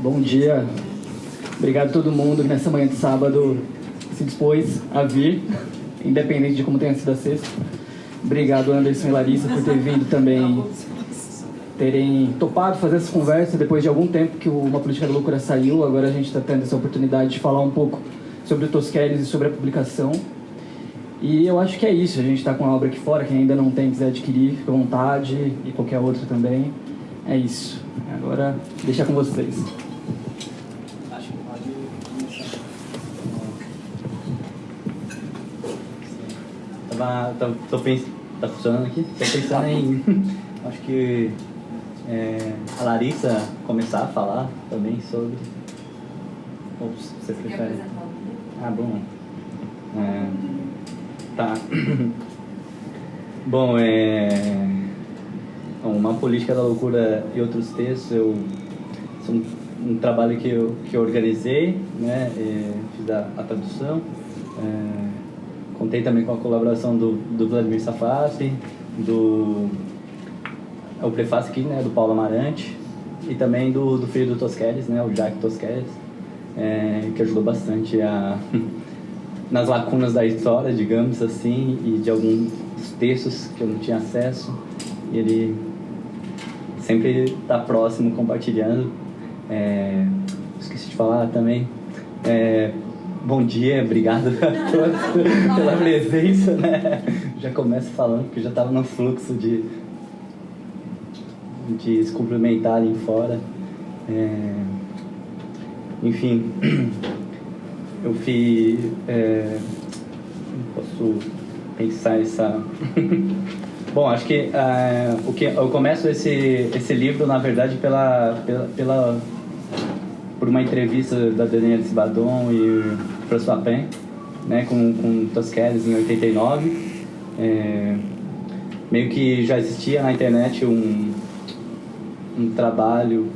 Bom dia. Obrigado a todo mundo que nessa manhã de sábado se dispôs a vir, independente de como tenha sido a sexta. Obrigado, Anderson e Larissa, por ter vindo também, terem topado fazer essa conversa depois de algum tempo que Uma Política da Loucura saiu. Agora a gente está tendo essa oportunidade de falar um pouco sobre o Tosquelles e sobre a publicação. E eu acho que é isso. A gente está com a obra aqui fora. Quem ainda não tem, quiser adquirir, fica à vontade, e qualquer outra também. É isso. Agora, deixar com vocês. Acho que pode começar. Tá funcionando aqui? Tô pensando em... Acho que a Larissa começar a falar também sobre... Ou você prefere? Ah, bom. Tá. Bom, Uma Política da Loucura e Outros Textos, são um trabalho que eu organizei, né? Fiz a tradução, contei também com a colaboração do Vladimir Safassi, o prefácio aqui, né, do Paulo Amarante, e também do filho do Tosquelles, né, o Jacques Tosquelles, que ajudou bastante nas lacunas da história, digamos assim, e de alguns textos que eu não tinha acesso. Ele sempre está próximo, compartilhando. Esqueci de falar também. Bom dia, obrigado a todos pela presença, né? Já começo falando, porque já estava no fluxo de se cumprimentarem fora. Enfim, eu fiz... posso pensar essa... Bom, acho que eu começo esse livro, na verdade, por uma entrevista da Danielle Sibadon e François Pen, né, com Tosquelles em 89. Meio que já existia na internet um trabalho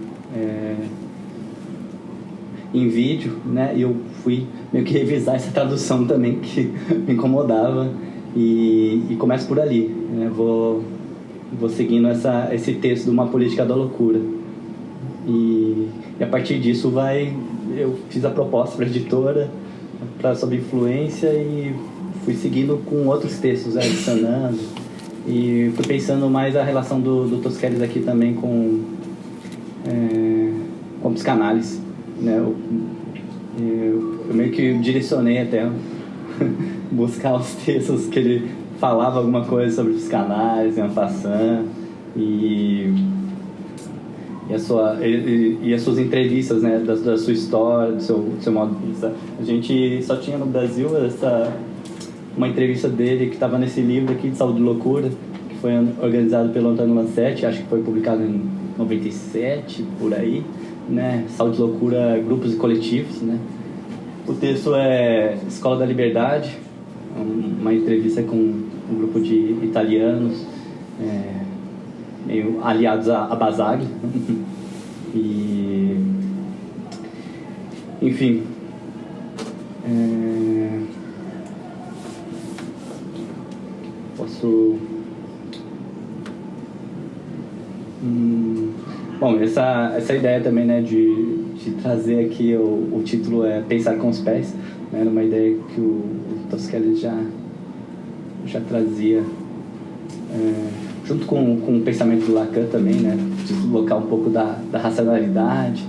em vídeo, né, e eu fui meio que revisar essa tradução também, que me incomodava, e começo por ali, né, vou seguindo esse texto de Uma Política da Loucura, e a partir disso eu fiz a proposta para a editora sobre influência, e fui seguindo com outros textos, adicionando, e fui pensando mais a relação do Tosquelles aqui também com psicanálise, né? Eu meio que direcionei até buscar os textos que ele falava alguma coisa sobre psicanálise, en passant, e as suas entrevistas, né, da sua história, do seu modo de pensar. A gente só tinha no Brasil uma entrevista dele que estava nesse livro aqui de Saúde e Loucura, que foi organizado pelo Antônio Lancetti, acho que foi publicado em 97, por aí, né? Saúde e Loucura, Grupos e Coletivos, né? O texto é Escola da Liberdade, uma entrevista com um grupo de italianos, meio aliados a Basaglia. E, enfim, posso... Bom, essa ideia também, né, de trazer aqui o título é Pensar com os Pés, né, numa ideia que o Tosquelles já trazia, junto com o pensamento do Lacan também, né, de deslocar um pouco da racionalidade,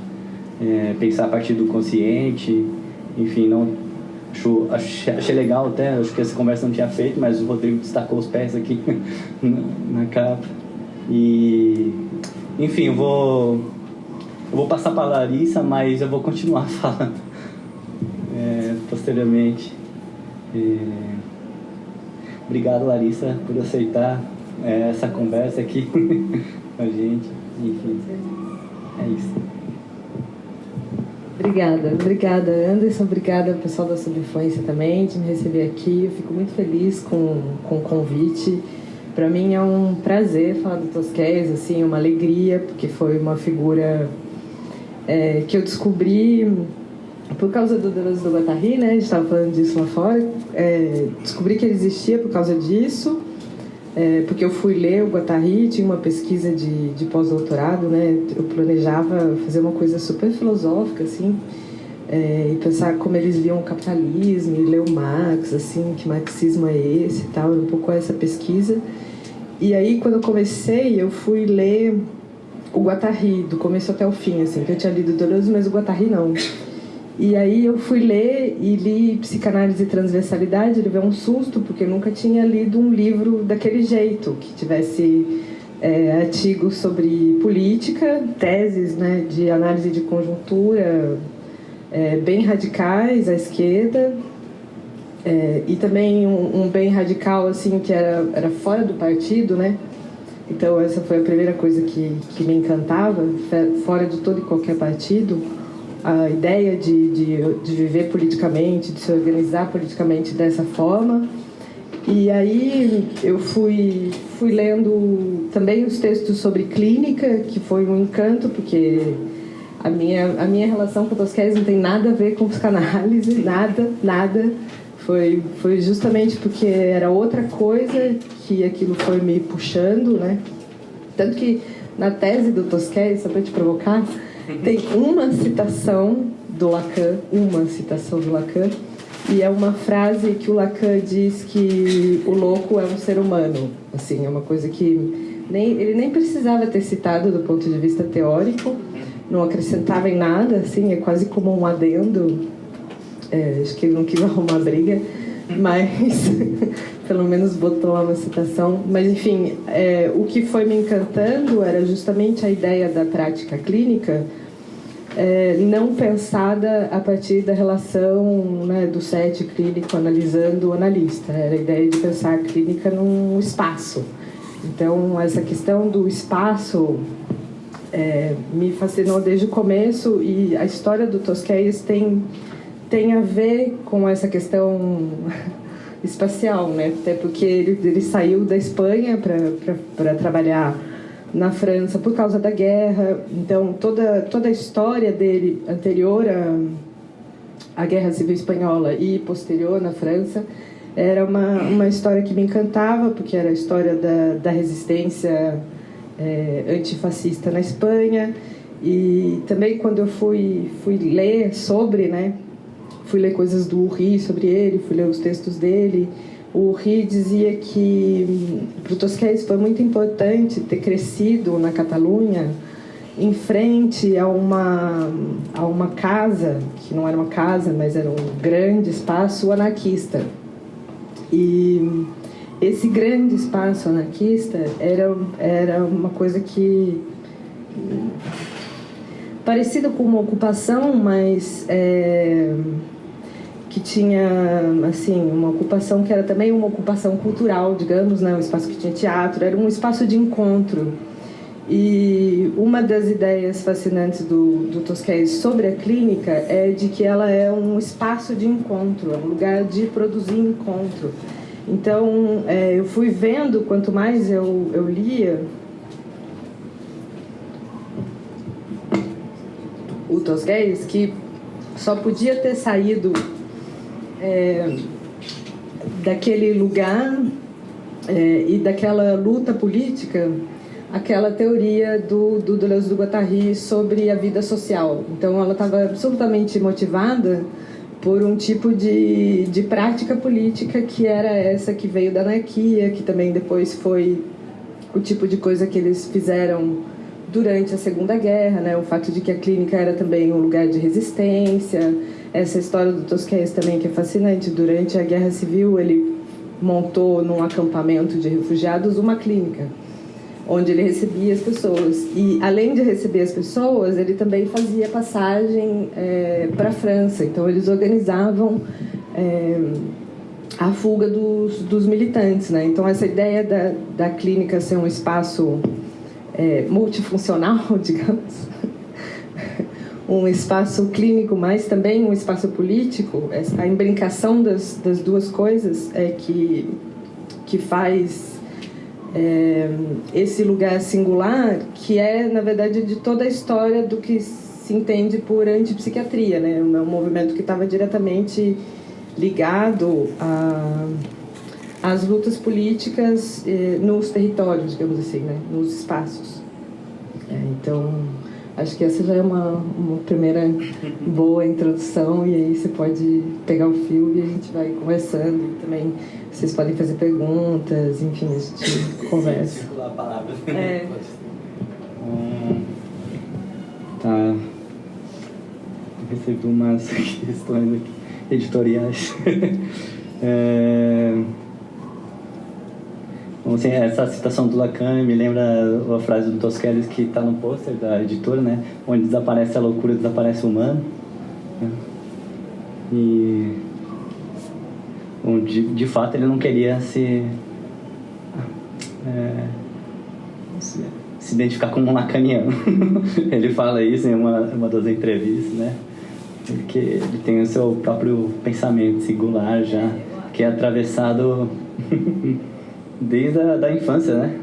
pensar a partir do consciente, enfim, achei legal até, acho que essa conversa não tinha feito, mas o Rodrigo destacou os pés aqui na capa. E, enfim, eu vou passar para a Larissa, mas eu vou continuar falando posteriormente. Obrigado, Larissa, por aceitar essa conversa aqui com a gente. Enfim, é isso. Obrigada, Anderson. Obrigada ao pessoal da Subinfluência também de me receber aqui. Eu fico muito feliz com o convite. Para mim é um prazer falar do Tosquelles, assim, uma alegria, porque foi uma figura que eu descobri por causa do Deleuze do Guattari, né? A gente estava falando disso lá fora. Descobri que ele existia por causa disso. porque eu fui ler o Guattari, tinha uma pesquisa de pós-doutorado, né? Eu planejava fazer uma coisa super filosófica, assim, e pensar como eles viam o capitalismo, e ler o Marx, assim, que marxismo é esse e tal, um pouco essa pesquisa. E aí, quando eu comecei, eu fui ler o Guattari, do começo até o fim, assim, que eu tinha lido Deleuze, mas o Guattari não. E aí eu fui ler e li Psicanálise e Transversalidade, ele veio um susto, porque eu nunca tinha lido um livro daquele jeito, que tivesse artigos sobre política, teses, né, de análise de conjuntura, bem radicais à esquerda, e também um bem radical, assim, que era fora do partido, né? Então essa foi a primeira coisa que me encantava, fora de todo e qualquer partido, a ideia de viver politicamente, de se organizar politicamente dessa forma. E aí eu fui lendo também os textos sobre clínica, que foi um encanto, porque a minha relação com Tosquelles não tem nada a ver com psicanálise, nada. Foi justamente porque era outra coisa que aquilo foi me puxando, né? Tanto que na tese do Tosquelles, só para te provocar, tem uma citação do Lacan, e é uma frase que o Lacan diz que o louco é um ser humano. Assim, é uma coisa que ele nem precisava ter citado do ponto de vista teórico, não acrescentava em nada, assim, é quase como um adendo. Acho que ele não quis arrumar briga, mas pelo menos botou lá uma citação. Mas, enfim, o que foi me encantando era justamente a ideia da prática clínica não pensada a partir da relação, né, do set clínico analisando o analista. Era a ideia de pensar a clínica num espaço. Então, essa questão do espaço me fascinou desde o começo, e a história do Tosquelles tem a ver com essa questão espacial, né? Até porque ele saiu da Espanha para trabalhar na França por causa da guerra. Então, toda a história dele anterior à Guerra Civil Espanhola e posterior na França era uma história que me encantava, porque era a história da resistência antifascista na Espanha. E também quando eu fui ler sobre, né? Fui ler coisas do Urri sobre ele, fui ler os textos dele. O Urri dizia que para o Tosquelles foi muito importante ter crescido na Catalunha em frente a uma casa, que não era uma casa, mas era um grande espaço anarquista. E esse grande espaço anarquista era uma coisa que parecida com uma ocupação, mas que tinha, assim, uma ocupação que era também uma ocupação cultural, digamos, né? Um espaço que tinha teatro, era um espaço de encontro. E uma das ideias fascinantes do Tosquelles sobre a clínica é de que ela é um espaço de encontro, é um lugar de produzir encontro. Então, eu fui vendo, quanto mais eu lia o Tosquelles, que só podia ter saído daquele lugar e daquela luta política, aquela teoria do Deleuze do Guattari sobre a vida social. Então ela estava absolutamente motivada por um tipo de prática política que era essa que veio da anarquia, que também depois foi o tipo de coisa que eles fizeram durante a Segunda Guerra, né? O fato de que a clínica era também um lugar de resistência. Essa história do Tosquelles também, que é fascinante. Durante a Guerra Civil, ele montou num acampamento de refugiados uma clínica, onde ele recebia as pessoas. E, além de receber as pessoas, ele também fazia passagem para a França. Então, eles organizavam a fuga dos militantes, né? Então, essa ideia da clínica ser um espaço multifuncional, digamos, um espaço clínico, mas também um espaço político, a imbricação das duas coisas é que faz esse lugar singular, que é, na verdade, de toda a história do que se entende por antipsiquiatria, né? Um movimento que estava diretamente ligado as lutas políticas nos territórios, digamos assim, né? Nos espaços. Então, acho que essa já é uma primeira boa introdução, e aí você pode pegar o fio e a gente vai conversando. E também vocês podem fazer perguntas, enfim, a gente conversa. Circular a palavra. Tá. Recebi umas questões aqui, editoriais. Então, assim, essa citação do Lacan me lembra a frase do Tosquelles que está no pôster da editora, né? Onde desaparece a loucura, desaparece o humano. Né? E onde, de fato, ele não queria se identificar como um lacaniano. Ele fala isso em uma das entrevistas, né? Porque ele tem o seu próprio pensamento singular já, que é atravessado desde a infância, né?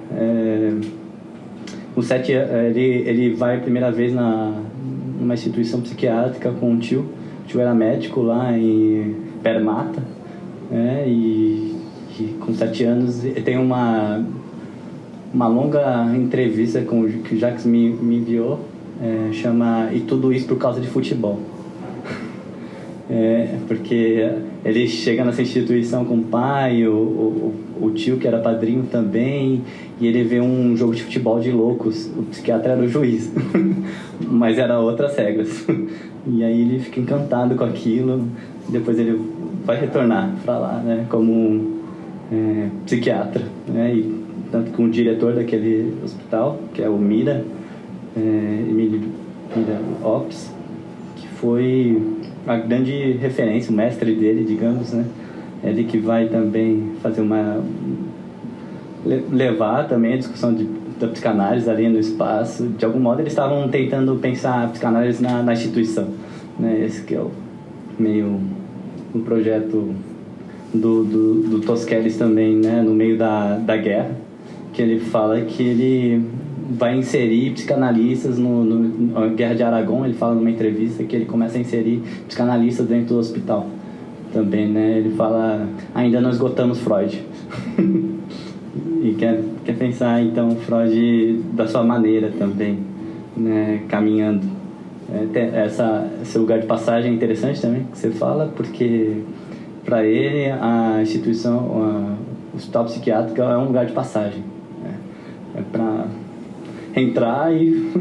Com 7 anos, ele vai a primeira vez numa instituição psiquiátrica com um tio. O tio era médico lá em Permata, né? E com 7 anos ele tem uma longa entrevista que o Jacques me enviou, chama "E Tudo Isso por Causa de Futebol". Porque ele chega nessa instituição com o pai, o tio que era padrinho também, e ele vê um jogo de futebol de loucos. O psiquiatra era o juiz, mas era outras regras. E aí ele fica encantado com aquilo. Depois ele vai retornar para lá, né, como psiquiatra, né, e tanto que o diretor daquele hospital, que é o Mira, Emílio Mira Ops, que foi a grande referência, o mestre dele, digamos, né? Ele que vai também fazer levar também a discussão da psicanálise ali no espaço. De algum modo eles estavam tentando pensar a psicanálise na instituição, né? Esse que é meio um projeto do Tosquelles também, né? No meio da guerra, que ele fala que ele vai inserir psicanalistas na Guerra de Aragão. Ele fala numa entrevista que ele começa a inserir psicanalistas dentro do hospital também, né? Ele fala, ainda não esgotamos Freud. E quer pensar, então, Freud da sua maneira também, né? Caminhando. Esse lugar de passagem é interessante também, que você fala, porque para ele a instituição, o hospital psiquiátrico é um lugar de passagem. É para entrar e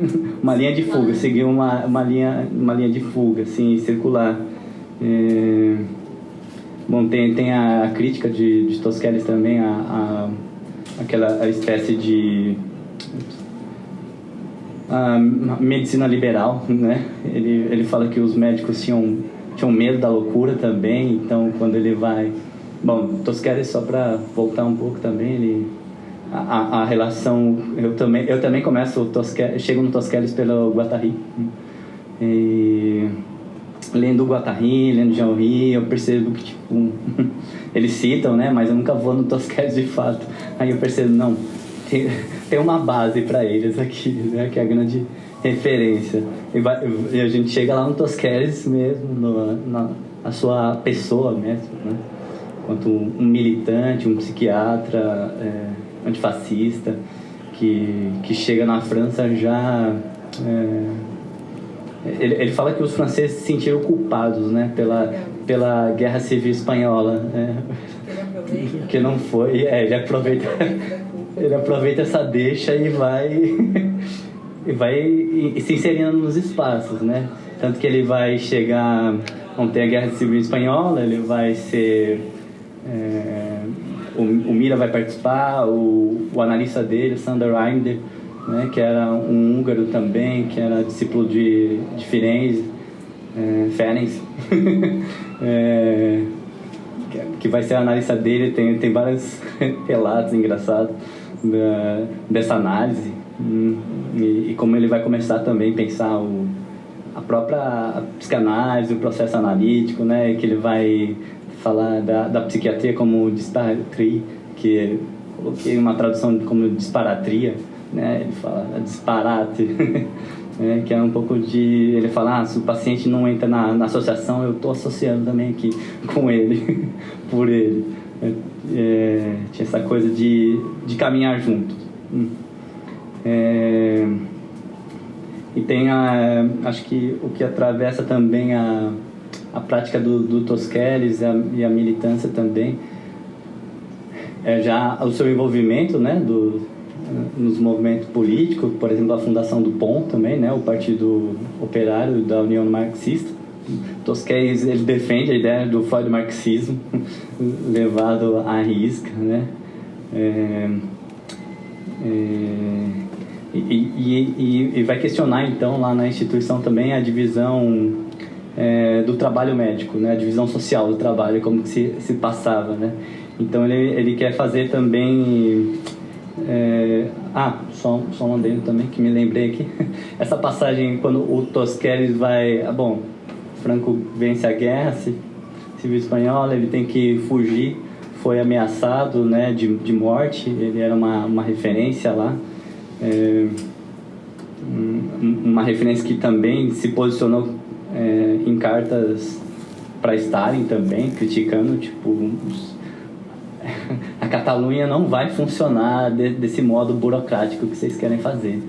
uma linha de fuga, seguir uma linha de fuga, assim, circular. Bom, tem a crítica de Tosquelles também, aquela espécie de medicina liberal, né? Ele fala que os médicos tinham medo da loucura também, então quando ele vai... Bom, Tosquelles, só para voltar um pouco também, a relação... Eu também começo chego no Tosquelles pelo Guattari. E lendo o Guattari, lendo Jean-Henri, eu percebo que, tipo, eles citam, né? Mas eu nunca vou no Tosquelles de fato. Aí eu percebo, não, tem uma base para eles aqui, né? Que é a grande referência. E a gente chega lá no Tosquelles mesmo, na sua pessoa mesmo, né? Enquanto um militante, um psiquiatra... antifascista, que chega na França já... Ele fala que os franceses se sentiram culpados, né, pela Guerra Civil Espanhola. Que não foi... Ele aproveita essa deixa e vai se inserindo nos espaços, né? Tanto que ele vai chegar... Não tem a Guerra Civil Espanhola, ele vai ser... O Mira vai participar, o analista dele, o Sander Reinder, né, que era um húngaro também, que era discípulo de Firenze, Ferenc, que vai ser o analista dele. Tem vários relatos engraçados dessa análise, e como ele vai começar também a pensar a própria psicanálise, o processo analítico, né, que ele vai falar da psiquiatria como disparatria, que eu coloquei uma tradução como disparatria, né? Ele fala disparate, né? Que é um pouco de... Ele fala, se o paciente não entra na associação, eu estou associando também aqui com ele, por ele. tinha essa coisa de caminhar juntos. E tem acho que o que atravessa também a prática do Tosquelles e a militância também é já o seu envolvimento, né, nos movimentos políticos, por exemplo, a fundação do POM também, né, o Partido Operário da União Marxista. Tosquelles, ele defende a ideia do Freud-marxismo levado à risca, né? E vai questionar então lá na instituição também a divisão do trabalho médico, né? A divisão social do trabalho, como que se passava, né? Então ele quer fazer também só um adendo também que me lembrei aqui. Essa passagem quando o Tosquelles vai, Franco vence a guerra civil espanhola, ele tem que fugir, foi ameaçado, né, de morte, ele era uma referência lá, uma referência que também se posicionou em cartas para Stalin também, criticando, tipo, a Catalunha não vai funcionar desse modo burocrático que vocês querem fazer.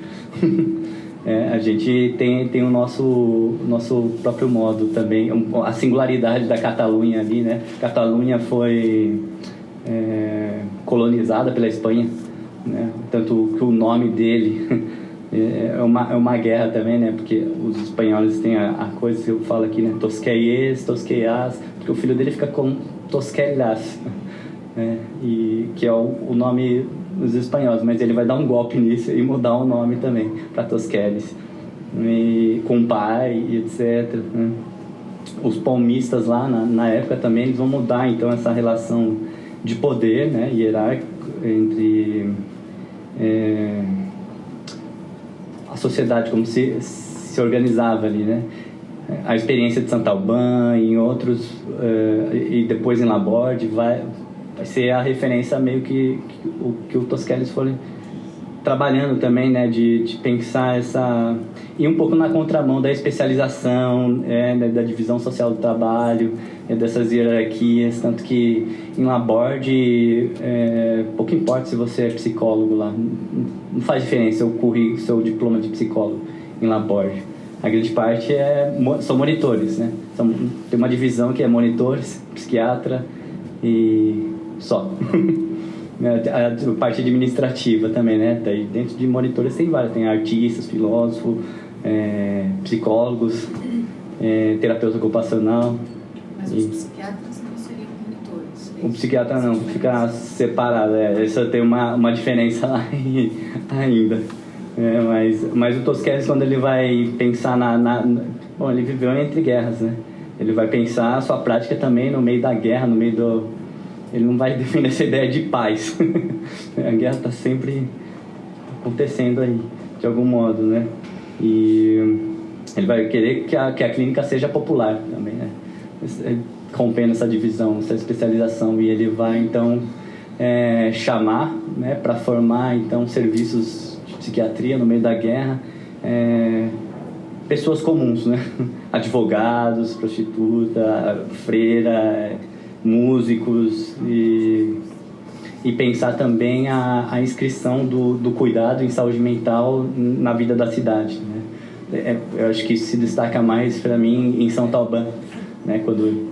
A gente tem o nosso próprio modo também, a singularidade da Catalunha ali, né? Catalunha foi colonizada pela Espanha, né? Tanto que o nome dele é uma guerra também, né? Porque os espanhóis têm a coisa que eu falo aqui, né? Tosquelles, Tosqueas, porque o filho dele fica com Tosquelas, né? E que é o nome dos espanhóis, mas ele vai dar um golpe nisso e mudar o nome também para Tosquelles, com o pai e etc, né? Os palmistas lá na época também, eles vão mudar então essa relação de poder, né, hierárquico entre a sociedade, como se organizava ali, né? A experiência de Saint-Albin em outros e depois em Laborde vai ser a referência meio que o Tosquelles foi trabalhando também, né, de pensar ir um pouco na contramão da especialização, da divisão social do trabalho, dessas hierarquias, tanto que em Laborde pouco importa se você é psicólogo lá, não faz diferença o currículo, seu diploma de psicólogo em Laborde. A grande parte são monitores, né? Tem uma divisão que é monitores, psiquiatra e só. A parte administrativa também, né? Daí dentro de monitores tem vários, tem artistas, filósofos, psicólogos, terapeuta ocupacional. Mas os psiquiatras não seriam monitores? O psiquiatra não, fica separado, isso tem uma diferença lá ainda. Mas o Tosquelles, quando ele vai pensar bom, ele viveu entre guerras, né? Ele vai pensar a sua prática também no meio da guerra, no meio ele não vai defender essa ideia de paz. A guerra está sempre acontecendo aí, de algum modo, né? E ele vai querer que a clínica seja popular também, né? Rompendo essa divisão, essa especialização. E ele vai, então, chamar, né, para formar, então, serviços de psiquiatria no meio da guerra, pessoas comuns, né? Advogados, prostituta, freira, músicos e pensar também a inscrição do cuidado em saúde mental na vida da cidade, né? Eu acho que isso se destaca mais para mim em Saint-Albin, né? Quando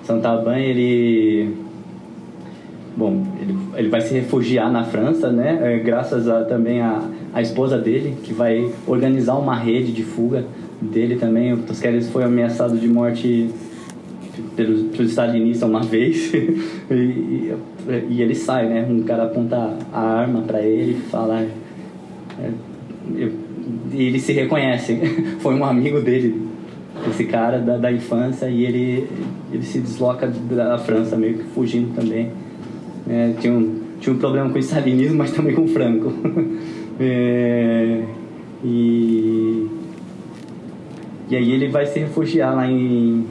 Saint-Albin ele vai se refugiar na França, né? Graças também a esposa dele, que vai organizar uma rede de fuga dele também. O Tosquelles foi ameaçado de morte pelos stalinistas uma vez e ele sai, né? Um cara aponta a arma para ele e fala e ele se reconhece, foi um amigo dele, esse cara da infância, e ele se desloca da França meio que fugindo também. Tinha um problema com o stalinismo, mas também com o Franco. E aí ele vai se refugiar lá em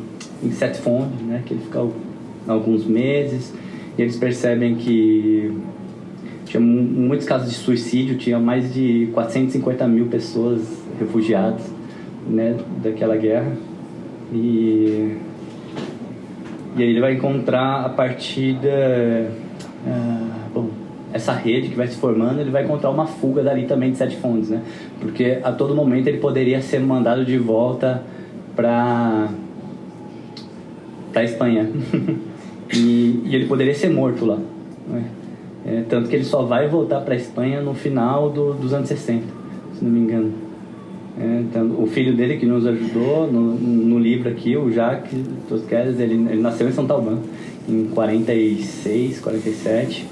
Sete Fontes, né, que ele fica alguns meses, e eles percebem que tinha muitos casos de suicídio, tinha mais de 450 mil pessoas refugiadas, né, daquela guerra, e aí ele vai encontrar a partir bom, essa rede que vai se formando, ele vai encontrar uma fuga dali também de Sete Fontes, né? Porque a todo momento ele poderia ser mandado de volta para Espanha. e ele poderia ser morto lá, né? Tanto que ele só vai voltar para Espanha no final dos anos 60, se não me engano. Então, o filho dele que nos ajudou no livro aqui, o Jacques Tosquelles, ele nasceu em São Talbán em 46, 47,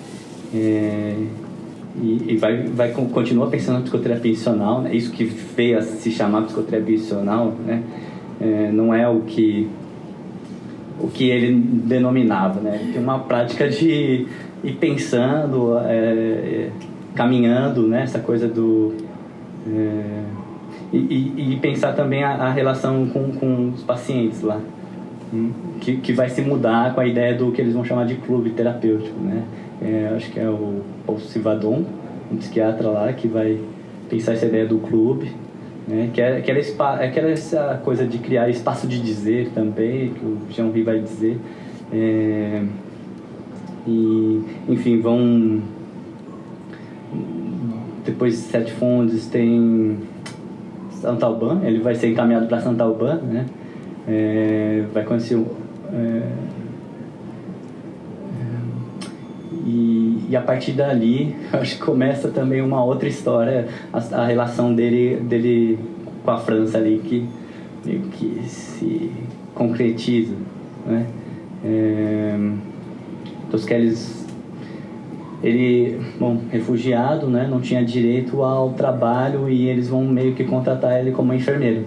e continua pensando na psicoterapia institucional, né? Isso que veio a se chamar psicoterapia institucional, né? Não é o que ele denominava, né? Tem uma prática de ir pensando, caminhando, né? Essa coisa do... E pensar também a relação com os pacientes lá, que vai se mudar com a ideia do que eles vão chamar de clube terapêutico, né? Acho que é o Paul Sivadon, um psiquiatra lá, que vai pensar essa ideia do clube, né? Que é essa coisa de criar espaço de dizer também, que o Jean-Henri vai dizer. E, enfim, vão... Depois de Sete Fontes tem São Talbán, ele vai ser encaminhado para São Talbán, né? Vai conhecer e a partir dali acho que começa também uma outra história, a relação dele com a França ali, que se concretiza, né? Tosquelles, ele, refugiado, né, não tinha direito ao trabalho, e eles vão meio que contratar ele como enfermeiro.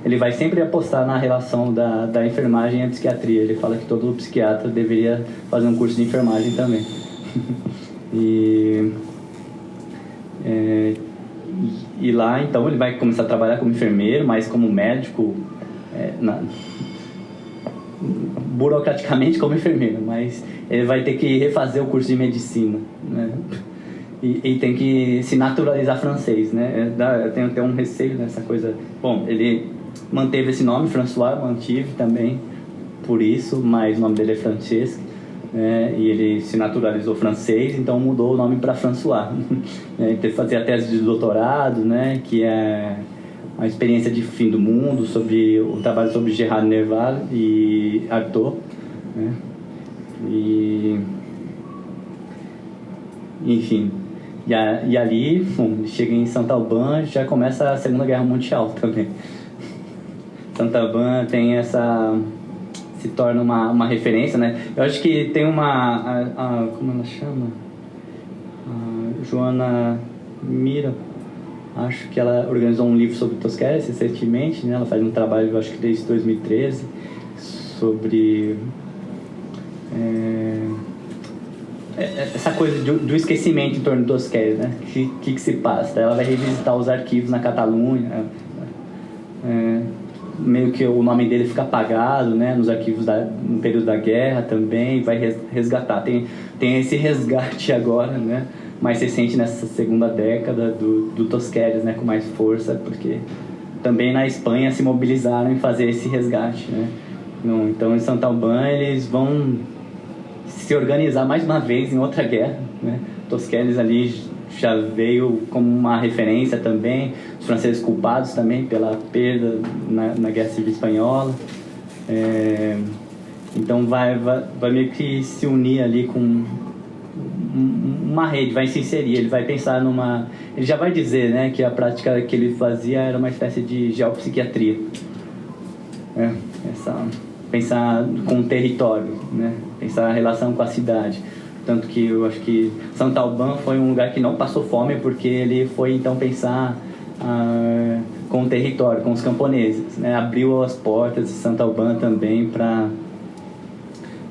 Ele vai sempre apostar na relação da enfermagem e a psiquiatria. Ele fala que todo psiquiatra deveria fazer um curso de enfermagem também. E lá, então, ele vai começar a trabalhar como enfermeiro, mas como médico, burocraticamente como enfermeiro, mas ele vai ter que refazer o curso de medicina, né? E tem que se naturalizar francês, né? Eu tenho até um receio nessa coisa. Bom, ele manteve esse nome, François, mantive também por isso, mas o nome dele é Francesc, né? E ele se naturalizou francês, então mudou o nome para François. Ele teve que fazer a tese de doutorado, né? Que é a experiência de fim do mundo, sobre o trabalho sobre Gérard Nerval e Artaud, né? Enfim, e ali, chega em São Talbán, já começa a Segunda Guerra Mundial também. São Talbán tem se torna uma referência, né? Eu acho que tem como ela chama? A Joana Mira, acho que ela organizou um livro sobre Tosquelles recentemente, né? Ela faz um trabalho, eu acho que desde 2013, sobre essa coisa do esquecimento em torno do Tosquelles, né? Que se passa? Ela vai revisitar os arquivos na Catalunha, meio que o nome dele fica apagado, né? Nos arquivos no período da guerra também, vai resgatar. Tem esse resgate agora, né? Mais recente, nessa segunda década do Tosquelles, né? Com mais força, porque também na Espanha se mobilizaram em fazer esse resgate, né? Então, em São Talbán, eles vão se organizar mais uma vez em outra guerra, né? Tosquelles ali já veio como uma referência também, os franceses culpados também pela perda na Guerra Civil Espanhola. Então vai meio que se unir ali com uma rede, vai se inserir, ele vai pensar ele já vai dizer, né, que a prática que ele fazia era uma espécie de geopsiquiatria, pensar com o território, né? Pensar a relação com a cidade. Tanto que eu acho que São Talbán foi um lugar que não passou fome, porque ele foi então pensar com o território, com os camponeses, né? Abriu as portas de São Talbán também para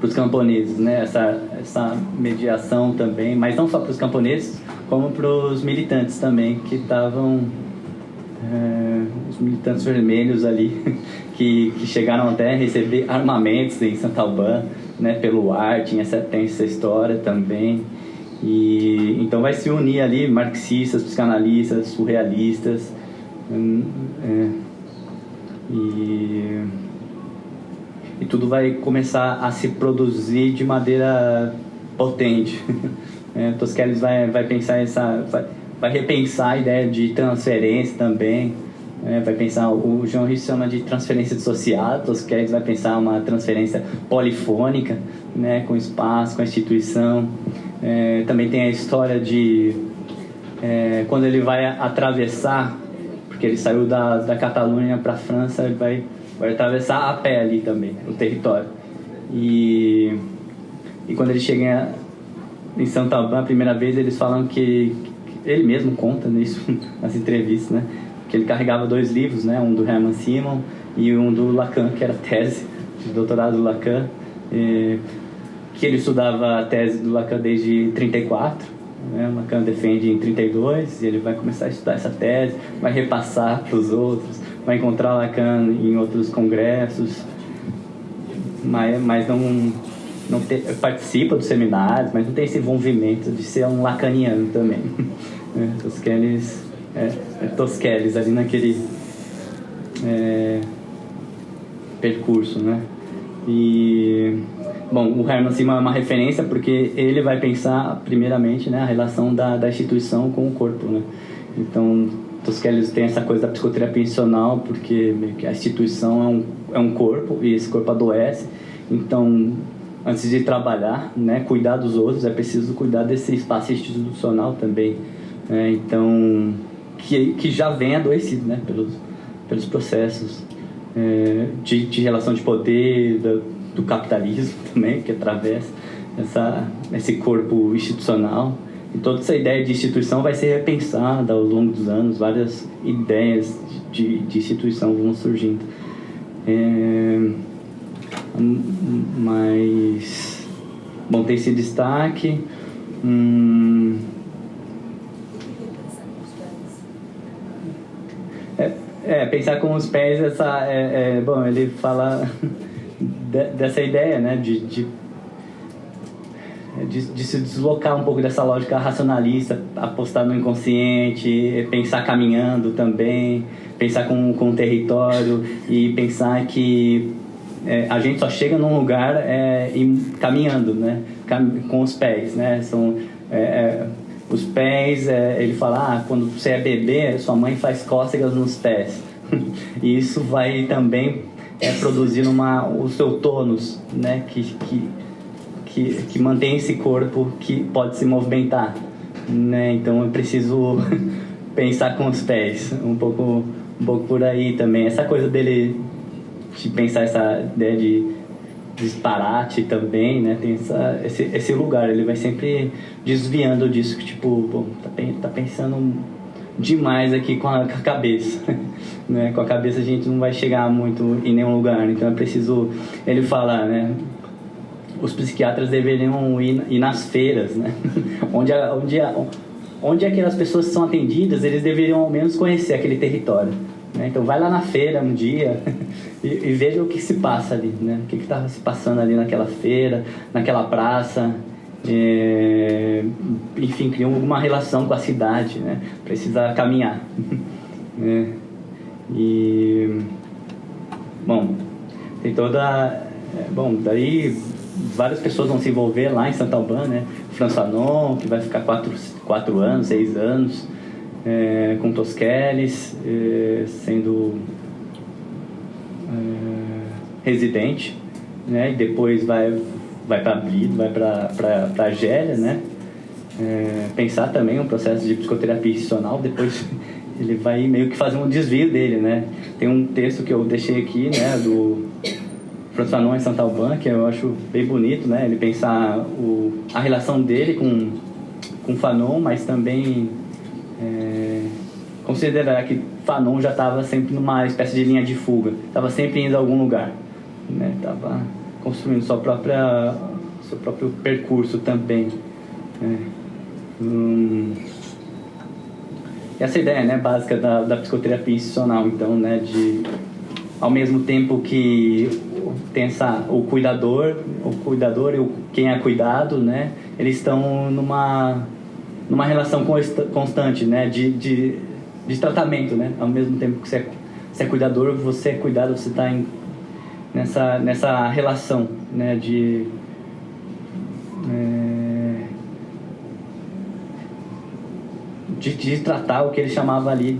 os camponeses, né? Essa mediação também, mas não só para os camponeses, como para os militantes também, que estavam... os militantes vermelhos ali, que chegaram até a receber armamentos em São Talbán, né, pelo ar, tem essa história também. E então vai se unir ali marxistas, psicanalistas, surrealistas, e tudo vai começar a se produzir de maneira potente. Tosquelles vai pensar vai repensar a ideia de transferência também. Vai pensar, o Jean Rich chama de transferência dissociada, Tosquelles vai pensar uma transferência polifônica, né, com espaço, com a instituição. Também tem a história de quando ele vai atravessar, porque ele saiu da Catalunha para a França, ele vai atravessar a pé ali também, o território. E quando ele chega em Saint-Alban a primeira vez, eles falam que ele mesmo conta nisso nas entrevistas, né, que ele carregava 2 livros, né, um do Hermann Simon e um do Lacan, que era a tese de doutorado do Lacan, que ele estudava a tese do Lacan desde 34, né, o Lacan defende em 32, e ele vai começar a estudar essa tese, vai repassar para os outros, vai encontrar Lacan em outros congressos, mas não participa dos seminários, mas não tem esse envolvimento de ser um lacaniano também. Tosquelles ali naquele percurso, né? E bom, o Hermann Simon é uma referência porque ele vai pensar primeiramente, né, a relação da instituição com o corpo, né? Então Tosquelles tem essa coisa da psicoterapia institucional porque meio que a instituição é um corpo e esse corpo adoece. Então, antes de trabalhar, né, cuidar dos outros, é preciso cuidar desse espaço institucional também. Então, que já vem adoecido, né, pelos processos de relação de poder, do capitalismo também, que atravessa esse corpo institucional. E toda essa ideia de instituição vai ser repensada ao longo dos anos, várias ideias de instituição vão surgindo. Mas, bom, tem esse destaque. Pensar com os pés, bom, ele fala dessa ideia, né, de se deslocar um pouco dessa lógica racionalista, apostar no inconsciente, pensar caminhando também, pensar com o território e pensar que a gente só chega num lugar caminhando, né, com os pés, né, são os pés, ele fala, quando você é bebê, sua mãe faz cócegas nos pés. E isso vai também produzir o seu tônus, né, que mantém esse corpo que pode se movimentar, né? Então eu preciso pensar com os pés, um pouco por aí também. Essa coisa dele de pensar essa ideia de disparate também, né? Tem esse lugar, ele vai sempre desviando disso, que tipo, bom, tá pensando demais aqui com a cabeça, né? Com a cabeça a gente não vai chegar muito em nenhum lugar, então é preciso, ele fala, né? Os psiquiatras deveriam ir nas feiras, né? onde aquelas pessoas que são atendidas, eles deveriam ao menos conhecer aquele território, né? Então vai lá na feira um dia e veja o que se passa ali, né? O que está se passando ali naquela feira, naquela praça. Enfim, criam alguma relação com a cidade, né? Precisa caminhar. E bom, tem toda... bom, daí várias pessoas vão se envolver lá em Saint-Alban, né? Franz Fanon, que vai ficar 4 anos, 6 anos, com Tosquelles, sendo residente, né? E depois vai para Brido, vai para Argélia, né? Pensar também um processo de psicoterapia institucional. Depois ele vai meio que fazer um desvio dele, né? Tem um texto que eu deixei aqui, né, do Franz Fanon em Saint-Alban, que eu acho bem bonito, né? Ele pensar a relação dele com Fanon, mas também considerar que Fanon já estava sempre numa espécie de linha de fuga, estava sempre indo a algum lugar, né? Estava construindo seu próprio percurso também. Essa ideia, né, básica da psicoterapia institucional, então, né, de ao mesmo tempo que tem o cuidador e quem é cuidado, né, eles estão numa relação constante, né, de tratamento, né, ao mesmo tempo que você é cuidador, você é cuidado, você está nessa relação, né, de tratar o que ele chamava ali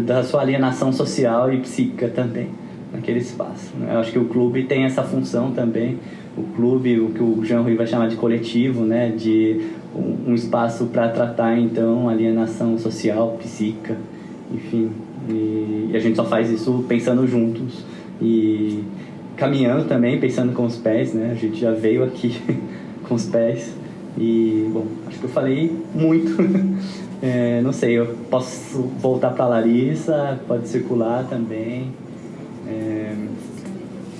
da sua alienação social e psíquica também, naquele espaço, né? Eu acho que o clube tem essa função também, o clube, o que o Jean-Rui vai chamar de coletivo, né? De um espaço para tratar, então, alienação social, psíquica, enfim, e a gente só faz isso pensando juntos e caminhando também, pensando com os pés, né? A gente já veio aqui com os pés e, bom, acho que eu falei muito. Não sei, eu posso voltar para a Larissa, pode circular também.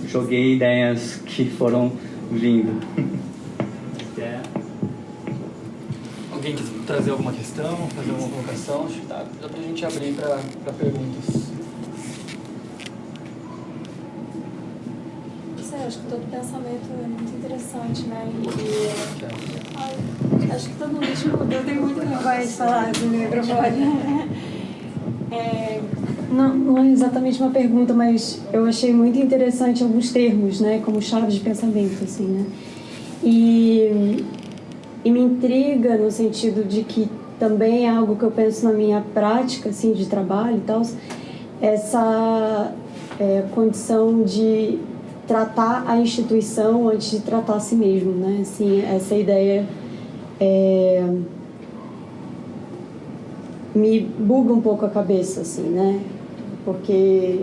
Joguei ideias que foram vindo. Alguém quer trazer alguma questão, fazer alguma colocação? Acho que dá pra gente abrir para perguntas. Acho que todo pensamento é muito interessante, né? E acho que todo mundo escuta. Eu tenho muita vergonha de falar assim no microfone. Não é exatamente uma pergunta, mas eu achei muito interessante alguns termos, né? Como chaves de pensamento, assim, né? E me intriga no sentido de que também é algo que eu penso na minha prática, assim, de trabalho e tal, essa condição de tratar a instituição antes de tratar a si mesmo, né? Assim, essa ideia me buga um pouco a cabeça, assim, né? Porque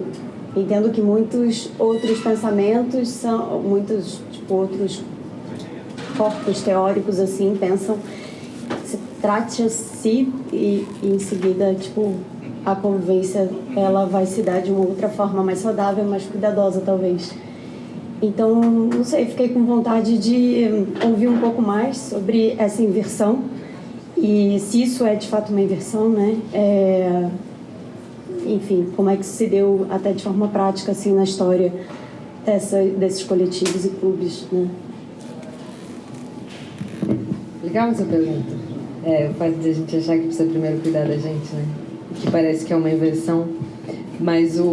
entendo que muitos outros pensamentos são muitos outros corpos teóricos assim pensam, se trate a si e em seguida a convivência ela vai se dar de uma outra forma mais saudável, mais cuidadosa talvez. Então, não sei, fiquei com vontade de ouvir um pouco mais sobre essa inversão e se isso é de fato uma inversão, né? Enfim, como é que se deu até de forma prática assim na história desses coletivos e clubes, né? Legal essa pergunta. O fato de a gente achar que precisa primeiro cuidar da gente, né? Que parece que é uma inversão. Mas o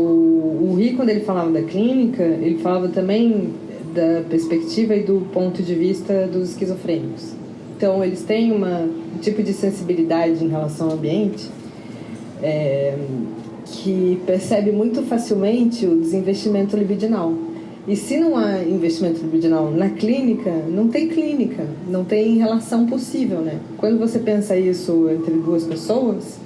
Rui, quando ele falava da clínica, ele falava também da perspectiva e do ponto de vista dos esquizofrênicos. Então, eles têm um tipo de sensibilidade em relação ao ambiente que percebe muito facilmente o desinvestimento libidinal. E se não há investimento libidinal na clínica, não tem relação possível, né? Quando você pensa isso entre duas pessoas,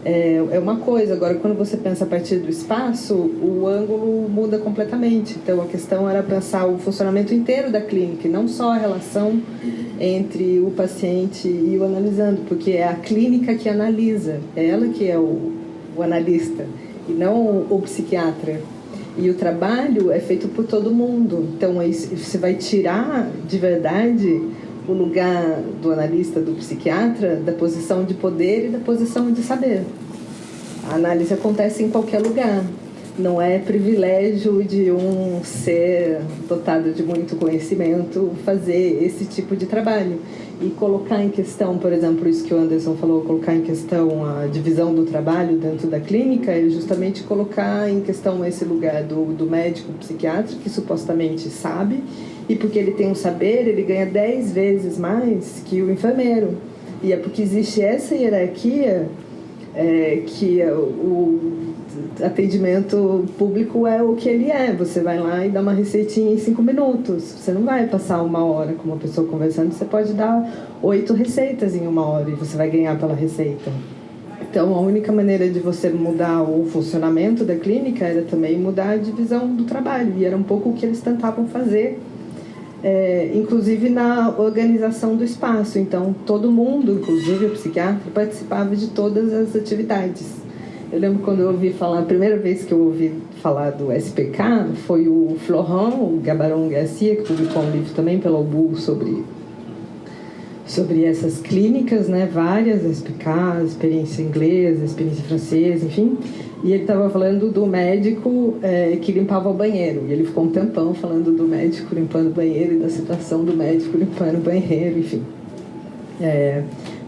é uma coisa. Agora, quando você pensa a partir do espaço, o ângulo muda completamente. Então, a questão era pensar o funcionamento inteiro da clínica, e não só a relação entre o paciente e o analisando, porque é a clínica que analisa, é ela que é o analista, e não o psiquiatra. E o trabalho é feito por todo mundo. Então, aí você vai tirar, de verdade, o lugar do analista, do psiquiatra, da posição de poder e da posição de saber. A análise acontece em qualquer lugar. Não é privilégio de um ser dotado de muito conhecimento fazer esse tipo de trabalho. E colocar em questão, por exemplo, isso que o Anderson falou, colocar em questão a divisão do trabalho dentro da clínica, é justamente colocar em questão esse lugar do médico psiquiatra, que supostamente sabe, e porque ele tem um saber, ele ganha 10 vezes mais que o enfermeiro. E é porque existe essa hierarquia que o atendimento público é o que ele é. Você vai lá e dá uma receitinha em 5 minutos. Você não vai passar 1 hora com uma pessoa conversando, você pode dar 8 receitas em 1 hora e você vai ganhar pela receita. Então, a única maneira de você mudar o funcionamento da clínica era também mudar a divisão do trabalho. E era um pouco o que eles tentavam fazer, inclusive na organização do espaço. Então, todo mundo, inclusive o psiquiatra, participava de todas as atividades. Eu lembro quando eu ouvi falar, a primeira vez que eu ouvi falar do SPK foi o Florent, o Gabaron Garcia, que publicou um livro também pela UBU sobre essas clínicas, né, várias, SPK, experiência inglesa, experiência francesa, enfim. E ele estava falando do médico que limpava o banheiro. E ele ficou um tempão falando do médico limpando o banheiro e da situação do médico limpando o banheiro, enfim.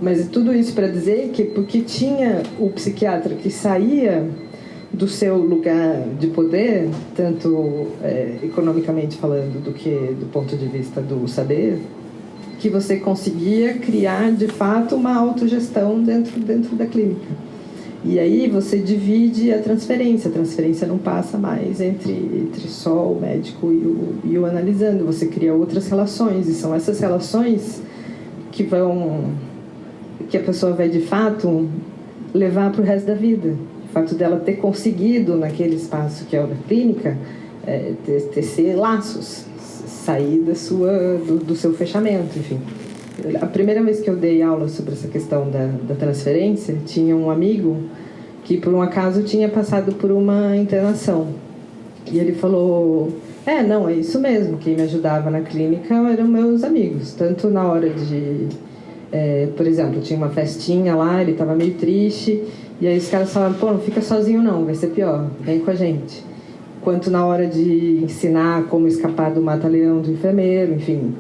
Mas tudo isso para dizer que porque tinha o psiquiatra que saía do seu lugar de poder, tanto economicamente falando do que do ponto de vista do saber, que você conseguia criar, de fato, uma autogestão dentro da clínica. E aí você divide a transferência não passa mais entre só o médico e o analisando, você cria outras relações, e são essas relações que a pessoa vai, de fato, levar para o resto da vida. O fato dela ter conseguido, naquele espaço que é o da clínica, tecer laços, sair do seu fechamento, enfim. A primeira vez que eu dei aula sobre essa questão da transferência, tinha um amigo que, por um acaso, tinha passado por uma internação. E ele falou, não, é isso mesmo, quem me ajudava na clínica eram meus amigos, tanto na hora de... por exemplo, tinha uma festinha lá, ele estava meio triste, e aí os caras falaram, pô, não fica sozinho não, vai ser pior, vem com a gente. Quanto na hora de ensinar como escapar do mata-leão do enfermeiro, enfim.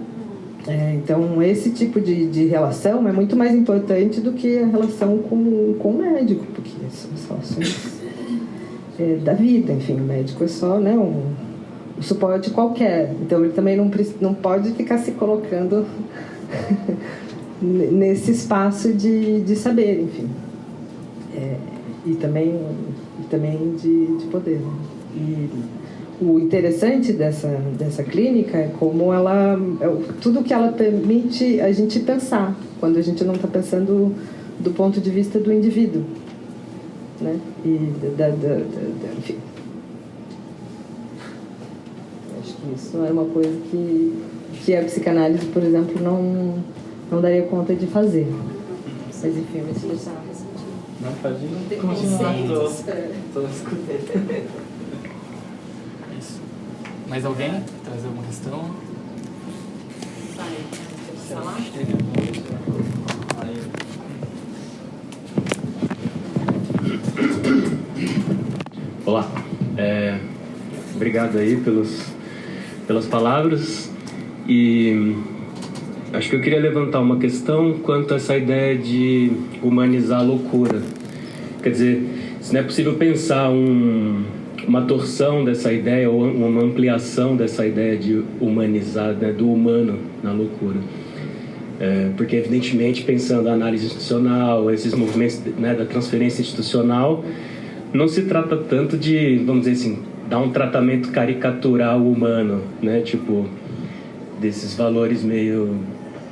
Então, esse tipo de relação é muito mais importante do que a relação com o médico, porque são as relações da vida, enfim, o médico é só, né, um suporte qualquer. Então, ele também não pode ficar se colocando nesse espaço de saber, enfim. E também de poder, né? E o interessante dessa clínica é como tudo que ela permite a gente pensar, quando a gente não está pensando do ponto de vista do indivíduo, né? E enfim. Acho que isso era uma coisa que a psicanálise, por exemplo, não daria conta de fazer. Mas enfim, eu vou deixar. Não, pode ir. Não tem conceitos. Tô escutando. Isso. Mais alguém? Trazer alguma questão? Vai, quer falar? Olá, obrigado aí pelas palavras, e acho que eu queria levantar uma questão quanto a essa ideia de humanizar a loucura. Quer dizer, se não é possível pensar uma torção dessa ideia ou uma ampliação dessa ideia de humanizar, né, do humano na loucura. Porque, evidentemente, pensando a análise institucional, esses movimentos, né, da transferência institucional, não se trata tanto de, vamos dizer assim, dar um tratamento caricatural humano, né, tipo, desses valores meio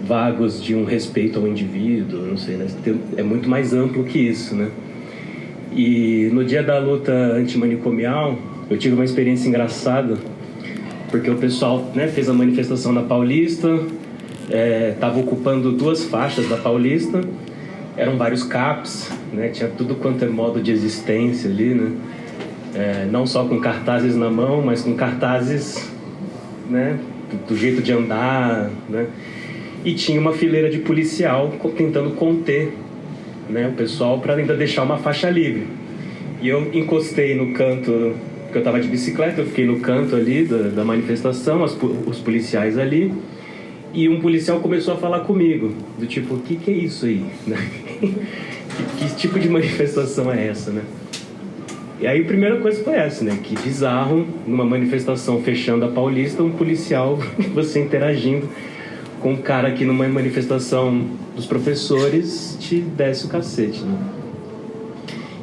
vagos de um respeito ao indivíduo, não sei, né? É muito mais amplo que isso, né? E no dia da luta antimanicomial, eu tive uma experiência engraçada, porque o pessoal, né, fez a manifestação na Paulista, estava ocupando 2 faixas da Paulista, eram vários CAPs, né, tinha tudo quanto é modo de existência ali, né? Não só com cartazes na mão, mas com cartazes, né, do jeito de andar, né? E tinha uma fileira de policial tentando conter, né, o pessoal para ainda deixar uma faixa livre. E eu encostei no canto, porque eu estava de bicicleta, eu fiquei no canto ali da manifestação, os policiais ali, e um policial começou a falar comigo, do tipo, o que é isso aí? que tipo de manifestação é essa, né? E aí a primeira coisa foi essa, né? Que bizarro, numa manifestação fechando a Paulista, um policial, você interagindo com um cara que numa manifestação dos professores te desce o cacete, né?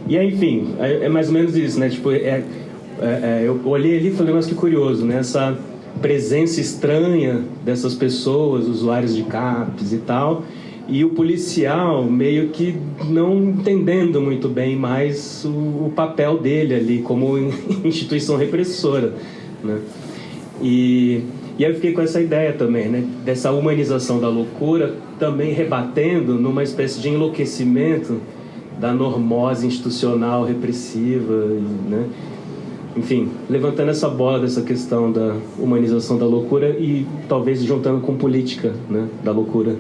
E aí, enfim, é mais ou menos isso, né? Tipo, eu olhei ali e falei, mas que curioso, né? Essa presença estranha dessas pessoas, usuários de CAPs e tal, e o policial meio que não entendendo muito bem mais o papel dele ali como instituição repressora, né? E aí eu fiquei com essa ideia também, né, dessa humanização da loucura, também rebatendo numa espécie de enlouquecimento da normose institucional repressiva, né? Enfim, levantando essa bola dessa questão da humanização da loucura e talvez juntando com política, né, da loucura.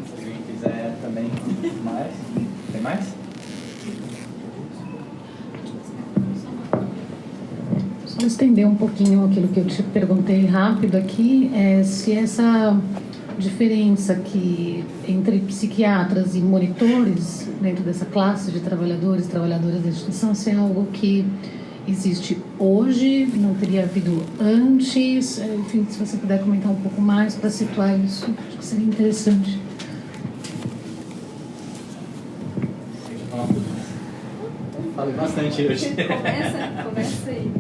Se alguém quiser também mais, tem mais? Só estender um pouquinho aquilo que eu te perguntei rápido aqui, se essa diferença entre psiquiatras e monitores dentro dessa classe de trabalhadores e trabalhadoras da instituição, se é algo que existe hoje, não teria havido antes? Enfim, se você puder comentar um pouco mais para situar isso, acho que seria interessante. Falei bastante hoje. Começa aí.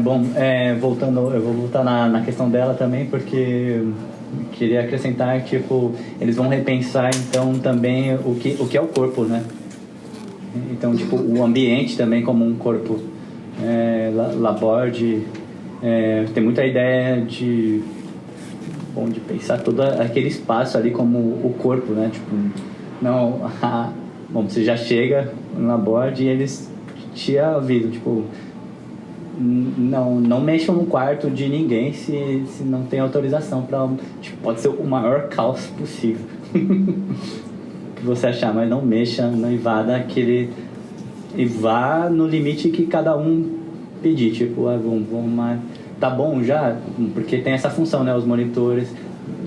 Bom, voltando, eu vou voltar na questão dela também, porque queria acrescentar que, tipo, eles vão repensar, então, também o que é o corpo, né? Então, tipo, o ambiente também como um corpo. Laborde tem muita ideia de pensar todo aquele espaço ali como o corpo, né? Tipo, não, você já chega no Laborde e eles te avisam, tipo, não mexam no quarto de ninguém se não tem autorização para, tipo, pode ser o maior caos possível que você achar, mas não mexa, não invada aquele, e vá no limite que cada um pedir, tipo, vamos tá bom já, porque tem essa função, né, os monitores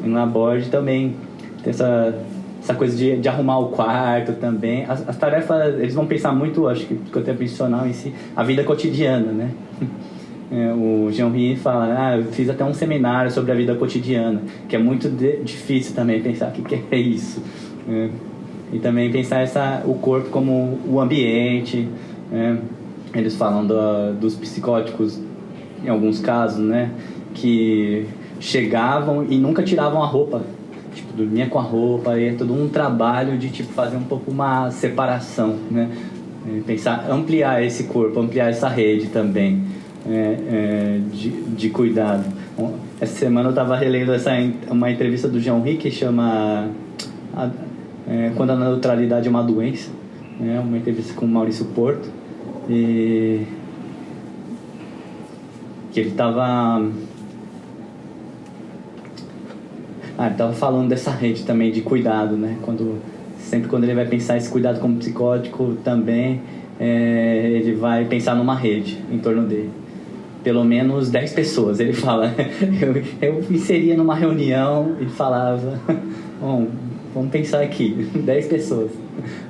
na board também tem essa coisa de arrumar o quarto também. As tarefas, eles vão pensar muito, acho que o tempo institucional em si, a vida cotidiana, né? O Jean-Ri fala, eu fiz até um seminário sobre a vida cotidiana, que é muito difícil também pensar o que é isso. E também pensar o corpo como o ambiente. Eles falam dos psicóticos, em alguns casos, né? Que chegavam e nunca tiravam a roupa. Tipo, dormia com a roupa, e é todo um trabalho de, tipo, fazer um pouco uma separação, né? Pensar, ampliar esse corpo, ampliar essa rede também de cuidado. Essa semana eu estava relendo uma entrevista do Jean-Ri que chama Quando a Neutralidade é uma Doença, uma entrevista com o Maurício Porto, e que ele estava falando dessa rede também de cuidado, né? Sempre quando ele vai pensar esse cuidado como psicótico também, ele vai pensar numa rede em torno dele. Pelo menos 10 pessoas, ele fala. Eu inseria numa reunião e falava, bom, vamos pensar aqui, 10 pessoas.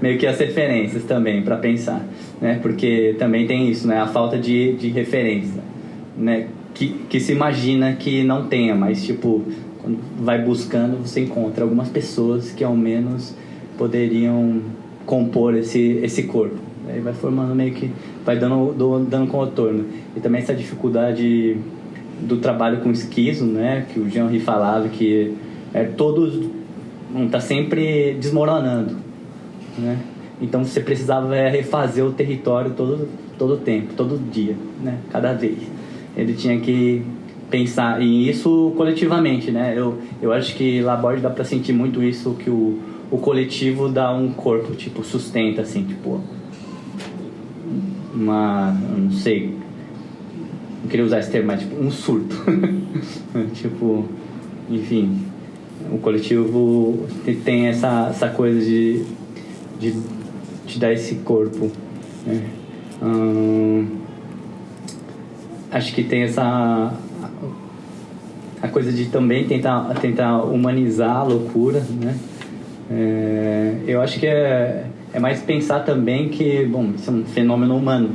Meio que as referências também para pensar, né? Porque também tem isso, né? A falta de referência, né? Que se imagina que não tenha, mas, tipo, quando vai buscando, você encontra algumas pessoas que ao menos poderiam compor esse corpo. Aí vai formando meio que, vai dando contorno. E também essa dificuldade do trabalho com esquizo, né? Que o Jean-Ri falava, que todos tá sempre desmoronando, né? Então você precisava refazer o território todo tempo, todo dia, né? Cada vez. Ele tinha que pensar em isso coletivamente, né? Eu acho que Laborde dá para sentir muito isso, que o coletivo dá um corpo, tipo, sustenta, assim, tipo, não sei, não queria usar esse termo, mas tipo, um surto. Tipo, enfim, o coletivo tem essa coisa de dar esse corpo, né? Acho que tem a coisa de também tentar humanizar a loucura, né? Eu acho que é mais pensar também que, bom, isso é um fenômeno humano.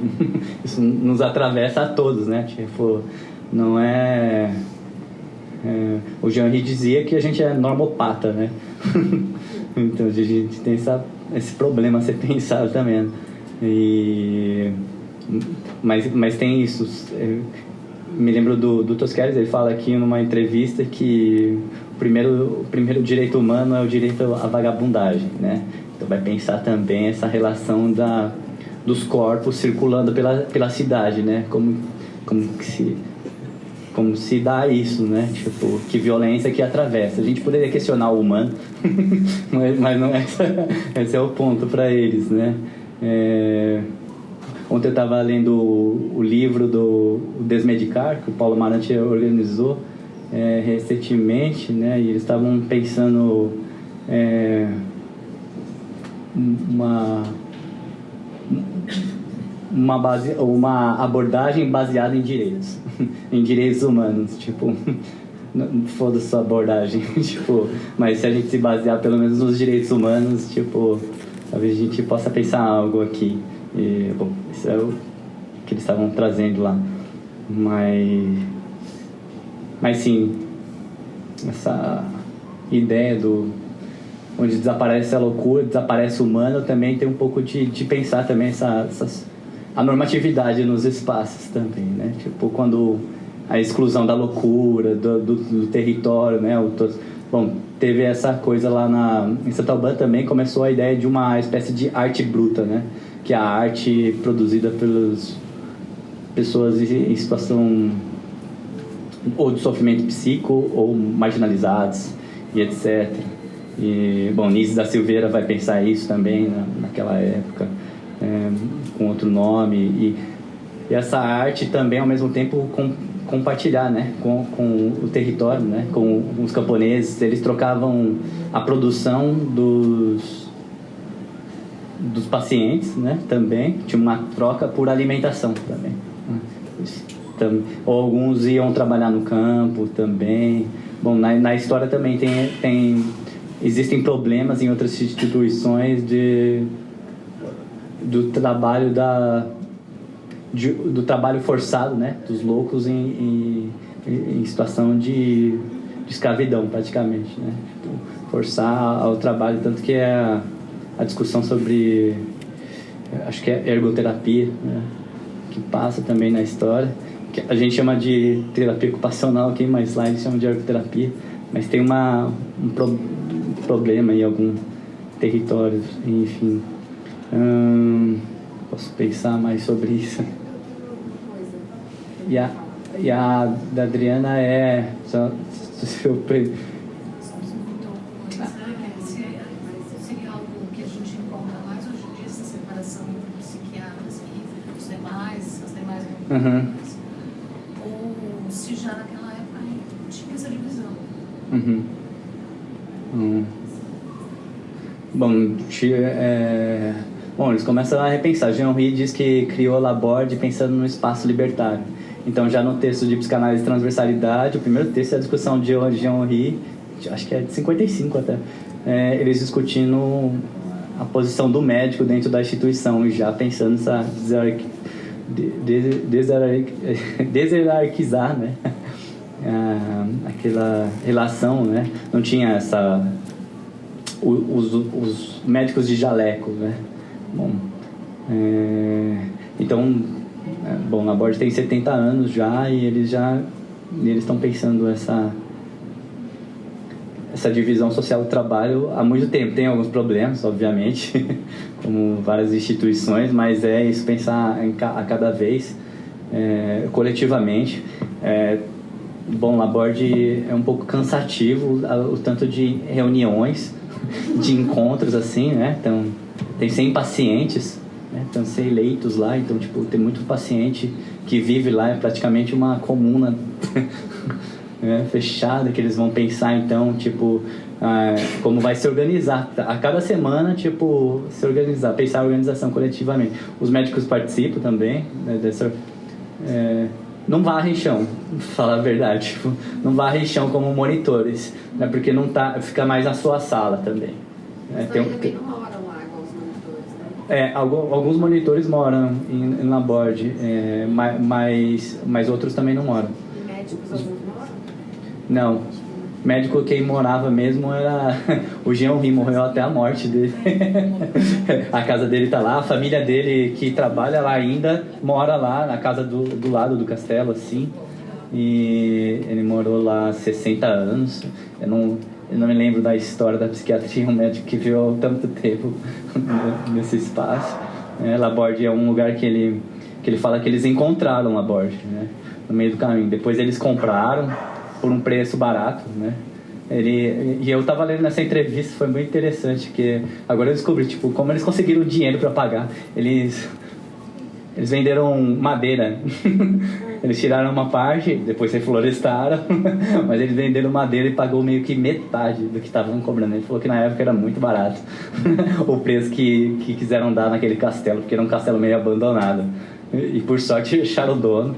Isso nos atravessa a todos, né? Tipo, não o Jean-Ri dizia que a gente é normopata, né? Então a gente tem esse problema a ser pensado também. Mas tem isso. Me lembro do Tosquelles, ele fala aqui numa entrevista que o primeiro direito humano é o direito à vagabundagem, né? Então vai pensar também essa relação dos corpos circulando pela cidade, né? Como se dá isso, né? Tipo, que violência que atravessa. A gente poderia questionar o humano, mas não esse é o ponto para eles, né? Ontem eu estava lendo o livro do Desmedicar, que o Paulo Marante organizou recentemente, né? E eles estavam pensando uma abordagem baseada em direitos, em direitos humanos, tipo, foda-se sua abordagem, tipo, mas se a gente se basear pelo menos nos direitos humanos, tipo, talvez a gente possa pensar algo aqui. E, bom, isso é o que eles estavam trazendo lá. Mas sim, essa ideia do onde desaparece a loucura, desaparece o humano, também tem um pouco de pensar também a normatividade nos espaços também, né? Tipo, quando a exclusão da loucura, do território, né? Bom, teve essa coisa lá em Santalban também, começou a ideia de uma espécie de arte bruta, né? Que é a arte produzida pelas pessoas em situação ou de sofrimento psíquico ou marginalizados e etc. E, bom, Nise da Silveira vai pensar isso também naquela época, com outro nome. E essa arte também, ao mesmo tempo, compartilhar, né, com o território, né, com os camponeses. Eles trocavam a produção dos pacientes, né, também. Tinha uma troca por alimentação também. Ou alguns iam trabalhar no campo também. Bom, na história também existem problemas em outras instituições do trabalho do trabalho forçado, né, dos loucos em situação de escravidão, praticamente, né, tipo, forçar ao trabalho, tanto que é a discussão sobre, acho que é ergoterapia, né, que passa também na história, que a gente chama de terapia ocupacional aqui, mas lá eles chamam de ergoterapia, mas tem um problema em algum território, enfim. Posso pensar mais sobre isso. E a da Adriana é... Seria algo que a gente encontra mais hoje em dia, essa separação entre psiquiatras e os demais, as demais religiões? Ou se já naquela época tinha essa divisão? Bom, eles começam a repensar. Jean Rey diz que criou a Laborde pensando no espaço libertário. Então, já no texto de Psicanálise e Transversalidade, o primeiro texto é a discussão de Jean Rey, acho que é de 55 até, eles discutindo a posição do médico dentro da instituição, e já pensando nessa desierarquizar, né? Aquela relação, né? Não tinha os médicos de jaleco, né? Bom, então, Laborde tem 70 anos já, e eles estão pensando essa divisão social do trabalho há muito tempo. Tem alguns problemas, obviamente, como várias instituições, mas é isso, pensar a cada vez, coletivamente. Laborde é um pouco cansativo, o tanto de reuniões, de encontros, assim, né? Então, tem 100 pacientes, né? Então, 100 leitos lá, então, tipo, tem muito paciente que vive lá, é praticamente uma comuna fechada, que eles vão pensar, então, tipo, como vai se organizar a cada semana, tipo, se organizar, pensar a organização coletivamente. Os médicos participam também, né, não varrem chão, pra falar a verdade, tipo, não varrem chão como monitores, né, porque fica mais na sua sala também. Também não moram lá com os monitores, né? Alguns monitores moram em Laborde, mas outros também não moram. E médicos alguns moram? Não. Médico, quem morava mesmo era o Jean Rey, morreu até a morte dele. A casa dele tá lá, a família dele que trabalha lá ainda mora lá na casa do lado do castelo, assim. E ele morou lá 60 anos. Eu não me lembro da história da psiquiatria, um médico que viveu tanto tempo nesse espaço. Laborde é um lugar que ele fala que eles encontraram Laborde, né, no meio do caminho. Depois eles compraram por um preço barato, né? E eu tava lendo nessa entrevista, foi muito interessante, que agora eu descobri, tipo, como eles conseguiram dinheiro para pagar. Eles venderam madeira. Eles tiraram uma parte, depois reflorestaram, mas eles venderam madeira e pagou meio que metade do que estavam cobrando. Ele falou que na época era muito barato o preço que quiseram dar naquele castelo, porque era um castelo meio abandonado. E por sorte acharam o dono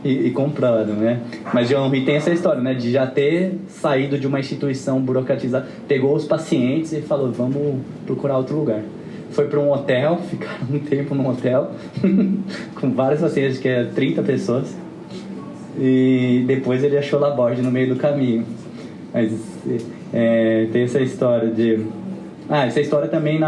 e compraram, né? Mas John Rui tem essa história, né? De já ter saído de uma instituição burocratizada, pegou os pacientes e falou, vamos procurar outro lugar. Foi para um hotel, ficaram um tempo num hotel com vários pacientes, que é 30 pessoas. E depois ele achou Laborde no meio do caminho. Mas tem essa história de... essa história também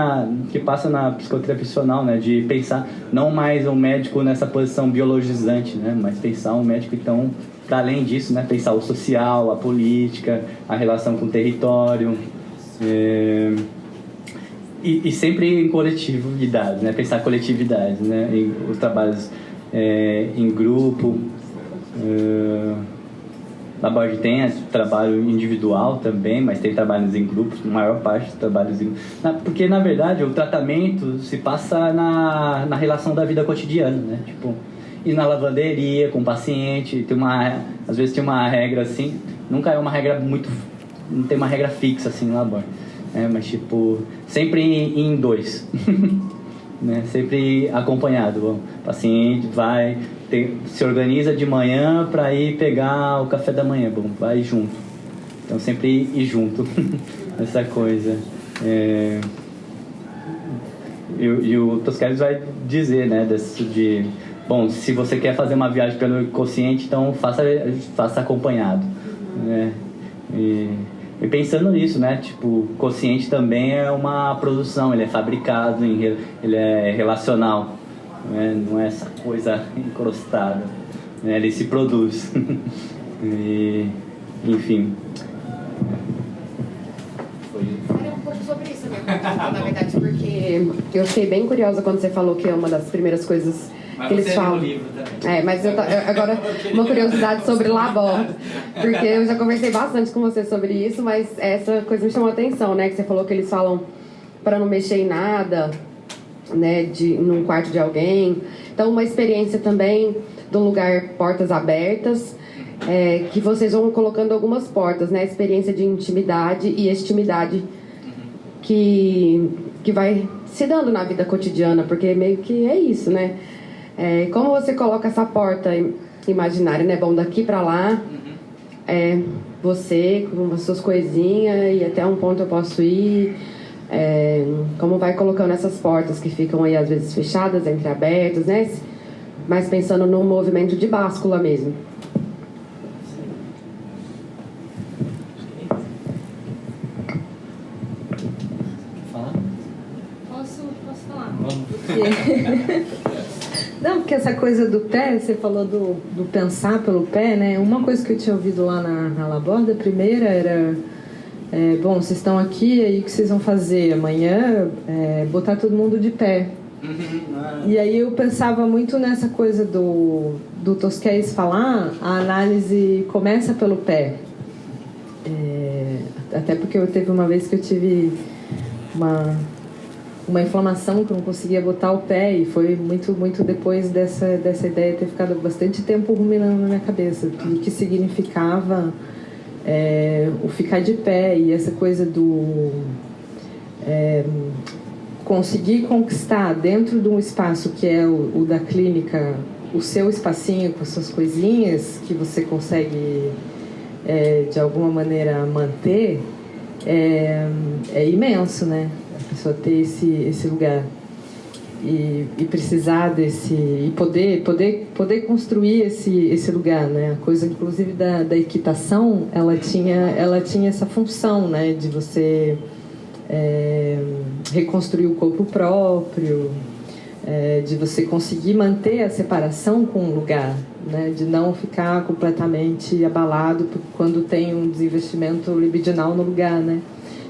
que passa na psicoterapia funcional, né? De pensar não mais um médico nessa posição biologizante, né? Mas pensar um médico, então, para além disso, né? Pensar o social, a política, a relação com o território. E sempre em coletividade, né? Pensar coletividade, né? Os trabalhos em grupo. Laborde tem trabalho individual também, mas tem trabalhos em grupos, a maior parte dos trabalhos em grupos. Porque, na verdade, o tratamento se passa na relação da vida cotidiana, né? Tipo, ir na lavanderia com o paciente, às vezes tem uma regra assim, nunca é uma regra muito... Não tem uma regra fixa assim no Laborde, mas, tipo, sempre em dois, né? Sempre acompanhado. O paciente se organiza de manhã para ir pegar o café da manhã, vai junto. Então sempre ir junto, essa coisa. E o Tosquelles vai dizer, né, se você quer fazer uma viagem pelo inconsciente, então faça acompanhado, né? E pensando nisso, né, tipo, consciente também é uma produção, ele é fabricado, ele é relacional. Não é essa coisa encrostada, né? Ele se produz. Enfim. Era um pouco sobre isso, né? Na verdade, porque eu fiquei bem curiosa quando você falou que é uma das primeiras coisas que eles falam. Livro também. Mas agora uma curiosidade sobre Laborde, porque eu já conversei bastante com você sobre isso, mas essa coisa me chamou a atenção, né? Que você falou que eles falam para não mexer em nada, né, num quarto de alguém. Então, uma experiência também de um lugar portas abertas, que vocês vão colocando algumas portas, né, experiência de intimidade e extimidade que vai se dando na vida cotidiana, porque meio que é isso, né? Como você coloca essa porta imaginária, né? Bom, daqui para lá, você com as suas coisinhas e até um ponto eu posso ir. Como vai colocando essas portas que ficam aí às vezes fechadas, entreabertas, né? Mas pensando no movimento de báscula mesmo. Posso falar? Não, porque essa coisa do pé, você falou do pensar pelo pé, né? Uma coisa que eu tinha ouvido lá na Laborde, a primeira era... bom, vocês estão aqui, aí o que vocês vão fazer amanhã? Botar todo mundo de pé. E aí eu pensava muito nessa coisa do Tosquelles falar, a análise começa pelo pé. Até porque teve uma vez que eu tive uma inflamação que eu não conseguia botar o pé, e foi muito depois dessa ideia ter ficado bastante tempo ruminando na minha cabeça o que significava o ficar de pé, e essa coisa do conseguir conquistar dentro de um espaço que é o da clínica, o seu espacinho com as suas coisinhas que você consegue de alguma maneira manter, é imenso, né? A pessoa ter esse lugar e precisar desse, e poder construir esse lugar, né? A coisa, inclusive, da equitação, ela tinha essa função, né? De você reconstruir o corpo próprio, de você conseguir manter a separação com o lugar, né? De não ficar completamente abalado quando tem um desinvestimento libidinal no lugar, né?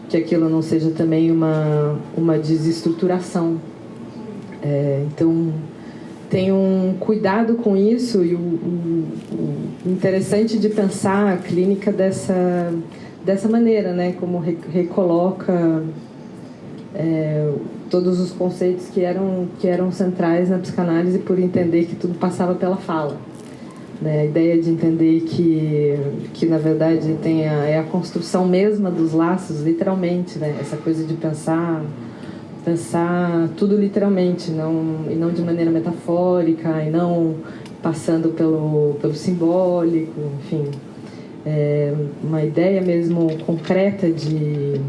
Que aquilo não seja também uma desestruturação. Então, tem um cuidado com isso, e o interessante de pensar a clínica dessa maneira, né? Como recoloca todos os conceitos que eram centrais na psicanálise, por entender que tudo passava pela fala, né? A ideia de entender que na verdade é a construção mesma dos laços, literalmente, né? Essa coisa de pensar pensar tudo literalmente, e não de maneira metafórica, e não passando pelo simbólico, enfim. Uma ideia mesmo concreta de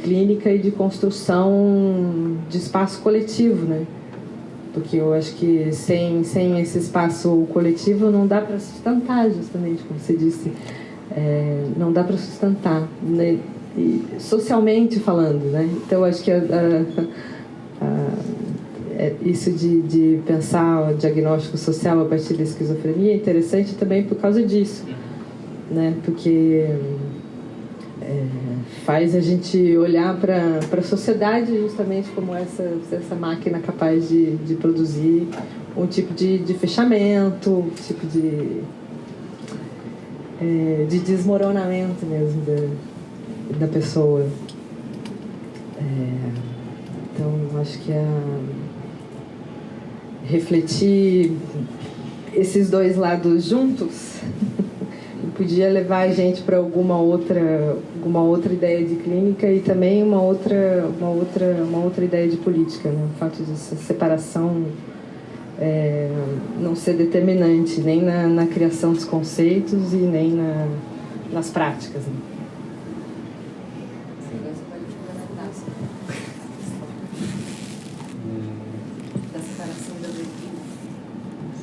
clínica e de construção de espaço coletivo, né? Porque eu acho que sem esse espaço coletivo não dá para sustentar, justamente, como você disse, não dá para sustentar, né? E socialmente falando, né? Então eu acho que isso de pensar o diagnóstico social a partir da esquizofrenia é interessante também por causa disso, né? Porque faz a gente olhar para a sociedade justamente como essa máquina capaz de produzir um tipo de fechamento, um tipo de desmoronamento mesmo da pessoa. Então, acho que refletir esses dois lados juntos podia levar a gente para alguma outra ideia de clínica e também uma outra ideia de política, né? O fato dessa separação não ser determinante nem na criação dos conceitos e nem nas práticas, né?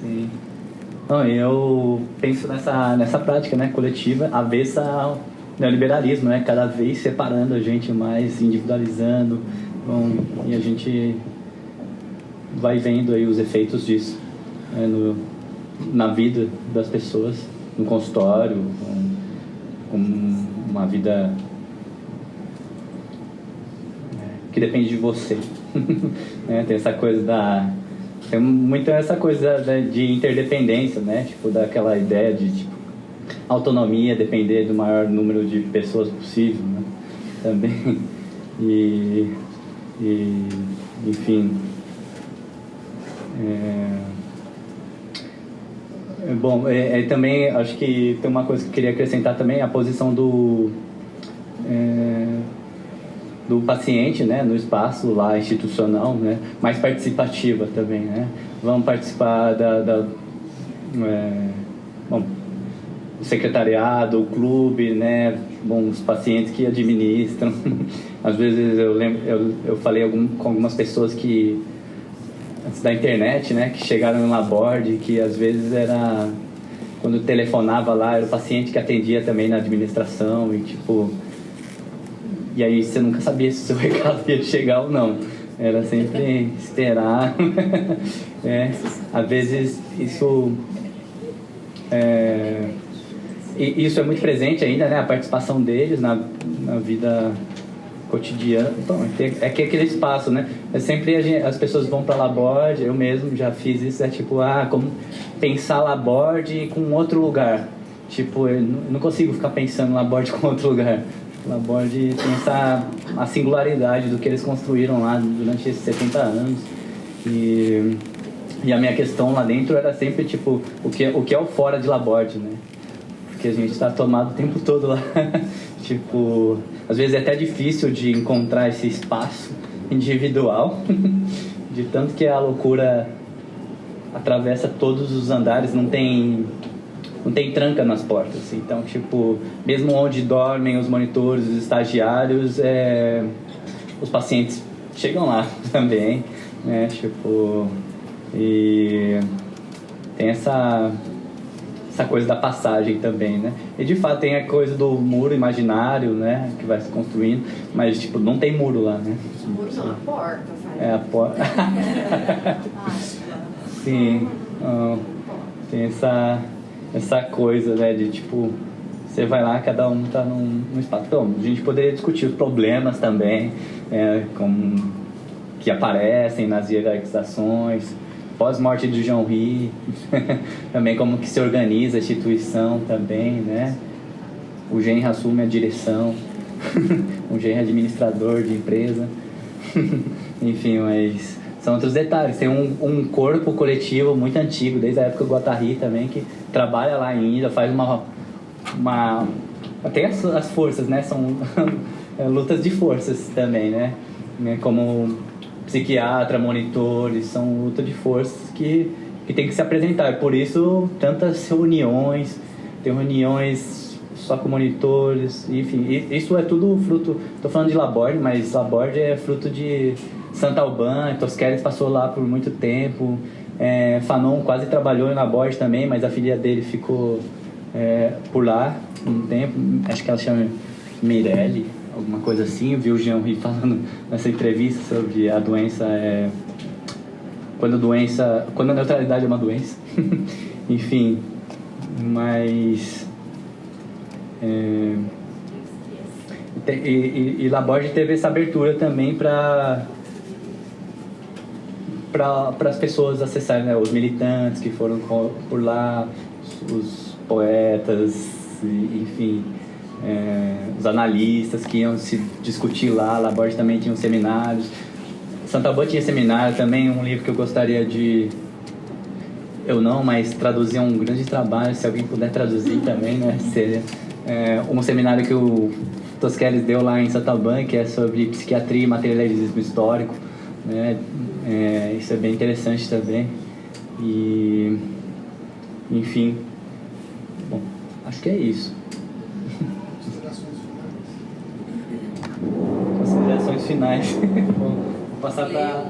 Sim. Não, eu penso nessa prática, né, coletiva, avessa ao neoliberalismo, né, cada vez separando a gente mais, individualizando, e a gente vai vendo aí os efeitos disso, né, na vida das pessoas, no consultório, com uma vida que depende de você. Tem essa coisa tem muito essa coisa de interdependência, né? Tipo, daquela ideia de tipo, autonomia, depender do maior número de pessoas possível, né? Também. Enfim. Bom, também acho que tem uma coisa que eu queria acrescentar também, a posição do paciente, né, no espaço lá institucional, né, mais participativa também, né, vamos participar o secretariado, o clube, né, os pacientes que administram. Às vezes eu falei com algumas pessoas que antes da internet, né, que chegaram no Laborde, que às vezes era quando telefonava lá era o paciente que atendia também na administração e tipo. E aí você nunca sabia se o seu recado ia chegar ou não. Era sempre esperar. Às vezes isso isso é muito presente ainda, né? A participação deles na vida cotidiana. Então, é que aquele espaço, né? Sempre as pessoas vão para Laborde, eu mesmo já fiz isso, tipo, como pensar Laborde com outro lugar. Tipo, eu não consigo ficar pensando Laborde com outro lugar. Laborde pensar a singularidade do que eles construíram lá durante esses 70 anos e a minha questão lá dentro era sempre tipo o que é o fora de Laborde, né? Porque a gente está tomado o tempo todo lá. Tipo, às vezes é até difícil de encontrar esse espaço individual de tanto que a loucura atravessa todos os andares, não tem tranca nas portas. Então, tipo, mesmo onde dormem os monitores, os estagiários, os pacientes chegam lá também, né? Tipo, e tem essa coisa da passagem também, né? E de fato tem a coisa do muro imaginário, né? Que vai se construindo, mas tipo, não tem muro lá, né? O muro não, a porta, sabe? A porta. Sim. Tem essa coisa, né, de tipo, você vai lá, cada um tá num espaço. Então, a gente poderia discutir os problemas também, que aparecem nas hierarquizações, pós-morte do Jean Rey, também como que se organiza a instituição também, né? O genro assume a direção, o genro é administrador de empresa, enfim, mas são outros detalhes. Tem um corpo coletivo muito antigo, desde a época do Guattari também, que trabalha lá ainda, faz uma tem as forças, né? São lutas de forças também, né? né, como psiquiatra, monitores, são luta de forças que tem que se apresentar. E por isso, tantas reuniões, tem reuniões só com monitores, enfim, isso é tudo fruto, estou falando de Laborde, mas Laborde é fruto de Santo Albán, Tosquelles passou lá por muito tempo, Fanon quase trabalhou em Laborde também, mas a filha dele ficou por lá um tempo, acho que ela chama Mirelle, alguma coisa assim. Eu vi o Jean-Ri falando nessa entrevista sobre a doença, quando a neutralidade é uma doença. Enfim, mas e Laborde teve essa abertura também para as pessoas acessarem, né, os militantes que foram por lá, os poetas, enfim, os analistas que iam se discutir lá. Laborde também tinha uns seminários, Santo Albán tinha seminário também. Um livro que eu gostaria de, mas traduzir um grande trabalho, se alguém puder traduzir também, né, seria um seminário que o Tosquelles deu lá em Santo Albán, que é sobre psiquiatria e materialismo histórico, né? Isso é bem interessante também. E, enfim, bom, acho que é isso. Considerações finais. Vou passar para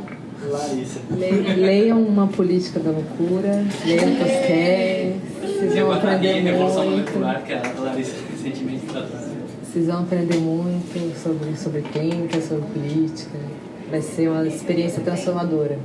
Larissa. Leiam Uma Política da Loucura, leiam Tosquelles, vocês vão aprender Revolução muito. Molecular, que a Larissa recentemente traduziu. Vocês vão aprender muito sobre química, sobre política. Vai ser uma experiência transformadora.